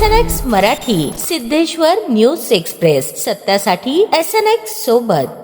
SNX Marathi, Siddheshwar news express, सत्यासाठी SNX सोबत.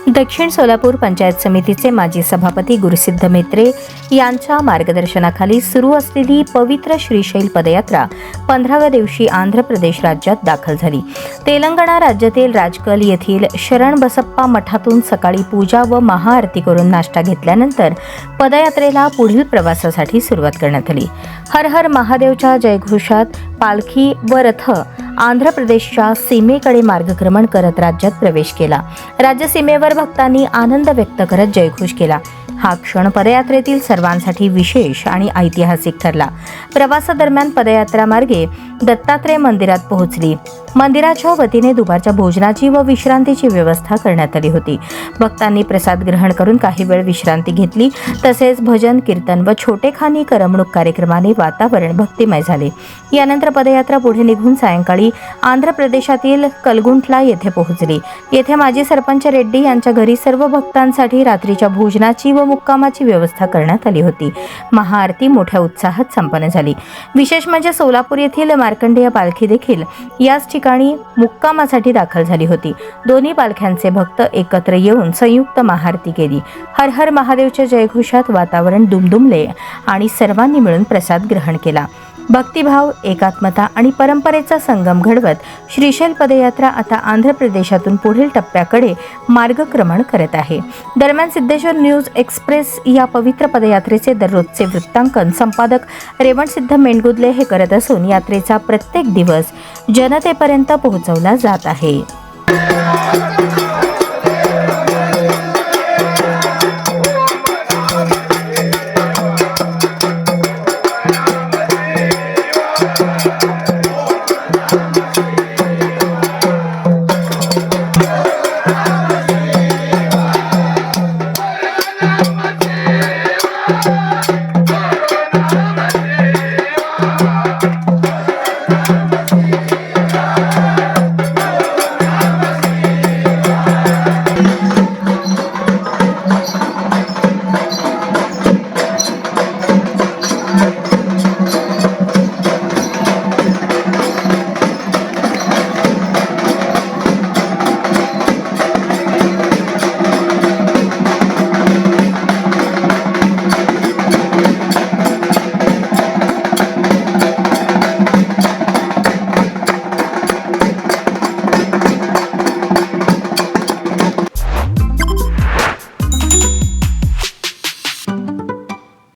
दक्षिण सोलापूर पंचायत समितीचे माजी सभापती गुरुसिद्ध मेत्रे यांच्या मार्गदर्शनाखाली सुरू असलेली पवित्र श्रीशैल पदयात्रा 15व्या दिवशी आंध्र प्रदेश राज्यात दाखल झाली. तेलंगणा राज्यातील राजकल येथील शरण बसप्पा मठातून सकाळी पूजा व महाआरती करून नाश्ता घेतल्यानंतर पदयात्रेला पुढील प्रवासासाठी सुरुवात करण्यात आली. हर हर महादेवच्या जयघोषात पालखी व रथ आंध्र प्रदेशच्या सीमेकडे मार्गक्रमण करत राज्यात प्रवेश केला. राज्य सीमेवर भक्तांनी आनंद व्यक्त करत जयघोष केला. हा क्षण पदयात्रेतील सर्वांसाठी विशेष आणि ऐतिहासिक ठरला. प्रवासादरम्यान पदयात्रा मार्गे दत्तात्रय मंदिरात पोहोचली. मंदिराच्या वतीने दुपारच्या भोजनाची व विश्रांतीची व्यवस्था करण्यात आली होती. भक्तांनी प्रसाद ग्रहण करून काही वेळ विश्रांती घेतली. तसेच भजन कीर्तन व छोटेखानी करमणूक कार्यक्रमाने वातावरण भक्तिमय झाले. यानंतर पदयात्रा पुढे निघून सायंकाळी आंध्र प्रदेशातील कलगुंटला येथे पोहोचली. येथे माजी सरपंच रेड्डी यांच्या घरी सर्व भक्तांसाठी रात्रीच्या भोजनाची व मुक्कामाची व्यवस्था करण्यात आली होती. महाआरती मोठ्या उत्साहात संपन्न झाली. विशेष म्हणजे सोलापूर येथील मार्कंडेय पालखी देखील याच ठिकाणी मुक्कामासाठी दाखल झाली होती. दोन्ही पालख्यांचे भक्त एकत्र येऊन संयुक्त महाआरती केली. हर हर महादेवच्या जयघोषात वातावरण दुमदुमले आणि सर्वांनी मिळून प्रसाद ग्रहण केला. भक्तिभाव, एकात्मता आणि परंपरेचा संगम घडवत श्रीशैल पदयात्रा आता आंध्र प्रदेशातून पुढील टप्प्याकडे मार्गक्रमण करत आहे. दरम्यान सिद्धेश्वर न्यूज एक्सप्रेस या पवित्र पदयात्रेचे दररोजचे वृत्तांकन संपादक रेवणसिद्ध मेंढगुदले हे करत असून यात्रेचा प्रत्येक दिवस जनतेपर्यंत पोहोचवला जात आहे.